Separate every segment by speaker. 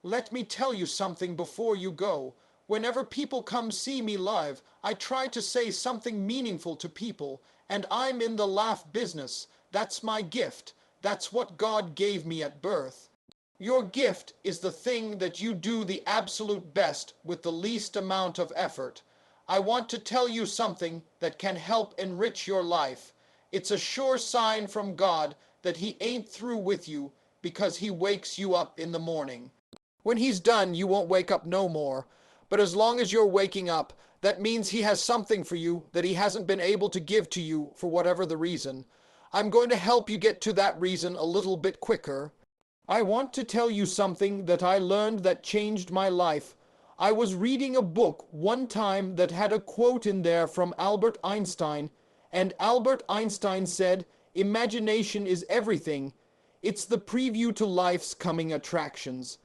Speaker 1: Let me tell you something before you go. Whenever people come see me live, I try to say something meaningful to people, and I'm in the laugh business. That's my gift. That's what God gave me at birth. Your gift is the thing that you do the absolute best with the least amount of effort. I want to tell you something that can help enrich your life. It's a sure sign from God that He ain't through with you because He wakes you up in the morning. When He's done, you won't wake up no more. But as long as you're waking up, that means He has something for you that He hasn't been able to give to you for whatever the reason. I'm going to help you get to that reason a little bit quicker. I want to tell you something that I learned that changed my life. I was reading a book one time that had a quote in there from Albert Einstein, and Albert Einstein said, "Imagination is everything. It's the preview to life's coming attractions."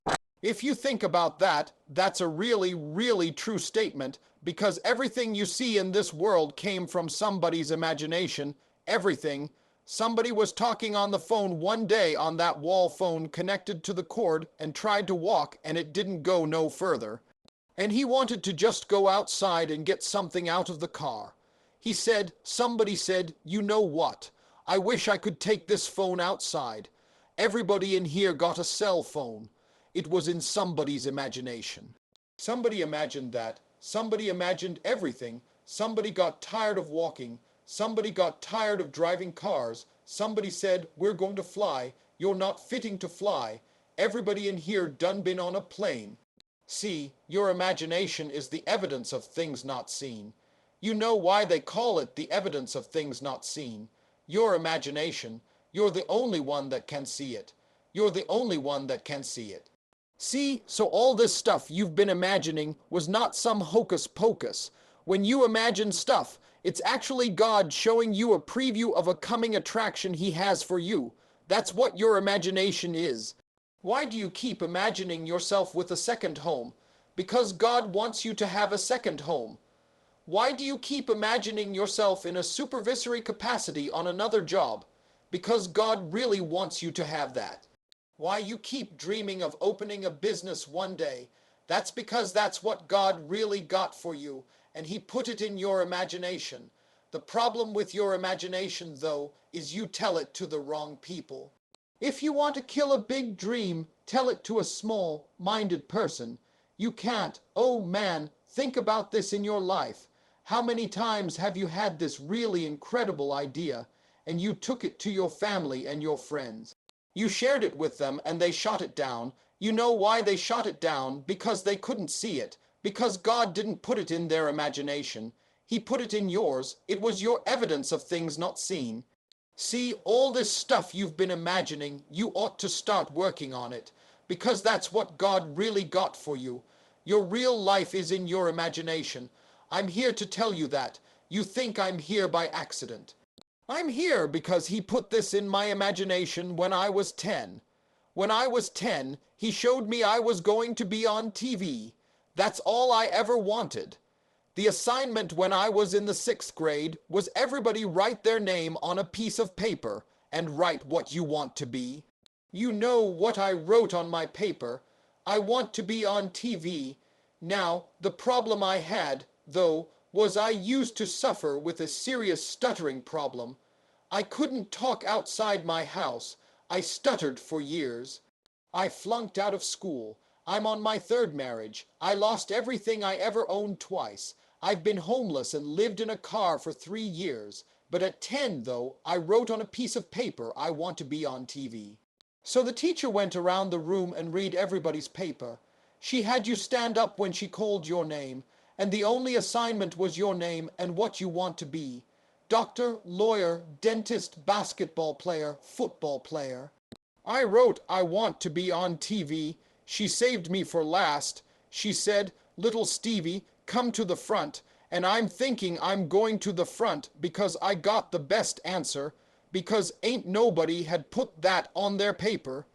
Speaker 1: If you think about that, that's a really, really true statement, because everything you see in this world came from somebody's imagination. Everything. Somebody was talking on the phone one day on that wall phone connected to the cord and tried to walk, and it didn't go no further. And he wanted to just go outside and get something out of the car. He said, somebody said, "You know what? I wish I could take this phone outside." Everybody in here got a cell phone. It was in somebody's imagination. Somebody imagined that. Somebody imagined everything. Somebody got tired of walking. Somebody got tired of driving cars. Somebody said, "We're going to fly. You're not fitting to fly." Everybody in here done been on a plane. See, your imagination is the evidence of things not seen. You know why they call it the evidence of things not seen. Your imagination, you're the only one that can see it. You're the only one that can see it. See, so all this stuff you've been imagining was not some hocus pocus. When you imagine stuff, it's actually God showing you a preview of a coming attraction He has for you. That's what your imagination is. Why do you keep imagining yourself with a second home? Because God wants you to have a second home. Why do you keep imagining yourself in a supervisory capacity on another job? Because God really wants you to have that. Why you keep dreaming of opening a business one day? That's because that's what God really got for you, and He put it in your imagination. The problem with your imagination, though, is you tell it to the wrong people. If you want to kill a big dream, tell it to a small-minded person. You can't. Oh man, think about this in your life. How many times have you had this really incredible idea, and you took it to your family and your friends? You shared it with them and they shot it down. You know why they shot it down? Because they couldn't see it. Because God didn't put it in their imagination. He put it in yours. It was your evidence of things not seen. See, all this stuff you've been imagining, you ought to start working on it. Because that's what God really got for you. Your real life is in your imagination. I'm here to tell you that. You think I'm here by accident. I'm here because He put this in my imagination when I was 10. When I was 10, He showed me I was going to be on TV. That's all I ever wanted. The assignment when I was in the 6th grade was everybody write their name on a piece of paper and write what you want to be. You know what I wrote on my paper. I want to be on TV. Now, the problem I had, though, was I used to suffer with a serious stuttering problem. I couldn't talk outside my house. I stuttered for years. I flunked out of school. I'm on my 3rd marriage. I lost everything I ever owned twice. I've been homeless and lived in a car for 3 years. But at 10, though, I wrote on a piece of paper, "I want to be on TV." So the teacher went around the room and read everybody's paper. She had you stand up when she called your name, and the only assignment was your name and what you want to be. Doctor, lawyer, dentist, basketball player, football player. I wrote, "I want to be on TV." She saved me for last. She said, "Little Stevie, come to the front." And I'm thinking I'm going to the front because I got the best answer, because ain't nobody had put that on their paper.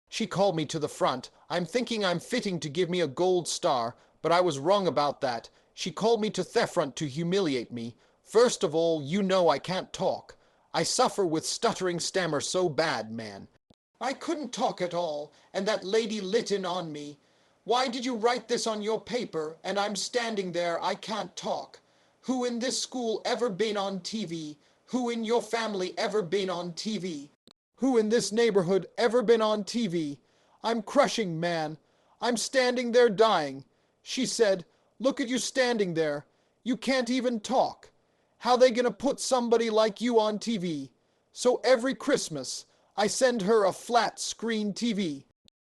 Speaker 1: She called me to the front. I'm thinking I'm fitting to give me a gold star, but I was wrong about that. She called me to the front to humiliate me. First of all, you know I can't talk. I suffer with stuttering stammer so bad, man. I couldn't talk at all, and that lady lit in on me. Why did you write this on your paper and I'm standing there, I can't talk? Who in this school ever been on TV? Who in your family ever been on TV? Who in this neighborhood ever been on TV? I'm crushing, man. I'm standing there dying. She said, look at you standing there. You can't even talk. How they gonna put somebody like you on TV? So every Christmas, I send her a flat screen TV.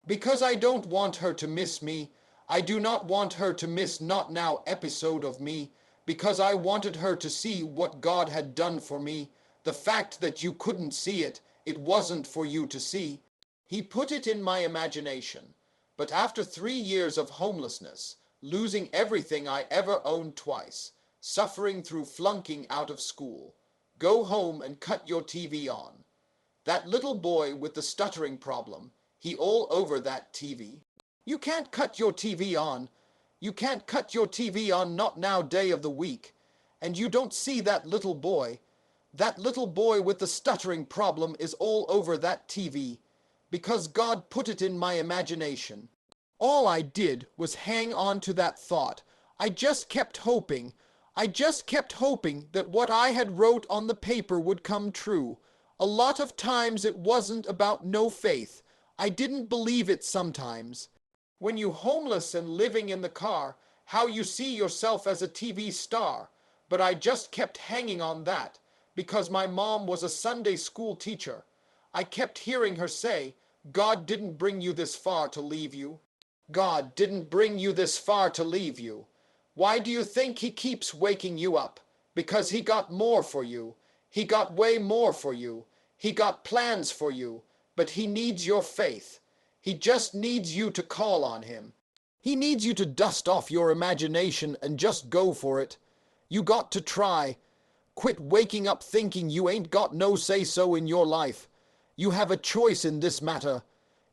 Speaker 1: Because I don't want her to miss me. I do not want her to miss Not Now episode of me. Because I wanted her to see what God had done for me. The fact that you couldn't see it, it wasn't for you to see. He put it in my imagination. But after 3 years of homelessness, losing everything I ever owned twice, suffering through flunking out of school, go home and cut your TV on. That little boy with the stuttering problem, he all over that TV. You can't cut your TV on. You can't cut your TV on Not Now day of the week. And you don't see that little boy. That little boy with the stuttering problem is all over that TV. Because God put it in my imagination. All I did was hang on to that thought. I just kept hoping. I just kept hoping that what I had wrote on the paper would come true. A lot of times it wasn't about no faith. I didn't believe it sometimes. When you homeless and living in the car, how you see yourself as a TV star. But I just kept hanging on that, because my mom was a Sunday school teacher. I kept hearing her say, God didn't bring you this far to leave you. God didn't bring you this far to leave you. Why do you think he keeps waking you up? Because he got more for you. He got way more for you. He got plans for you. But he needs your faith. He just needs you to call on him. He needs you to dust off your imagination and just go for it. You got to try. Quit waking up thinking you ain't got no say-so in your life. You have a choice in this matter.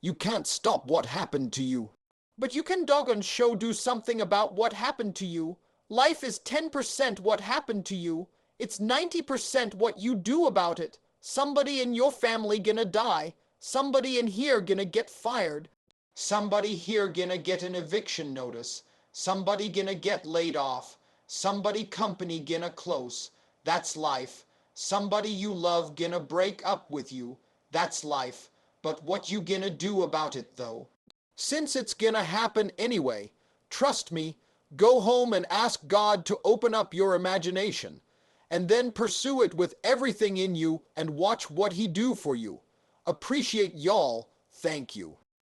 Speaker 1: You can't stop what happened to you. But you can doggone show do something about what happened to you. Life is 10% what happened to you. It's 90% what you do about it. Somebody in your family gonna die. Somebody in here gonna get fired. Somebody here gonna get an eviction notice. Somebody gonna get laid off. Somebody company gonna close. That's life. Somebody you love gonna break up with you. That's life. But what you gonna do about it though? Since it's gonna happen anyway, trust me, go home and ask God to open up your imagination, and then pursue it with everything in you and watch what he do for you. Appreciate y'all. Thank you.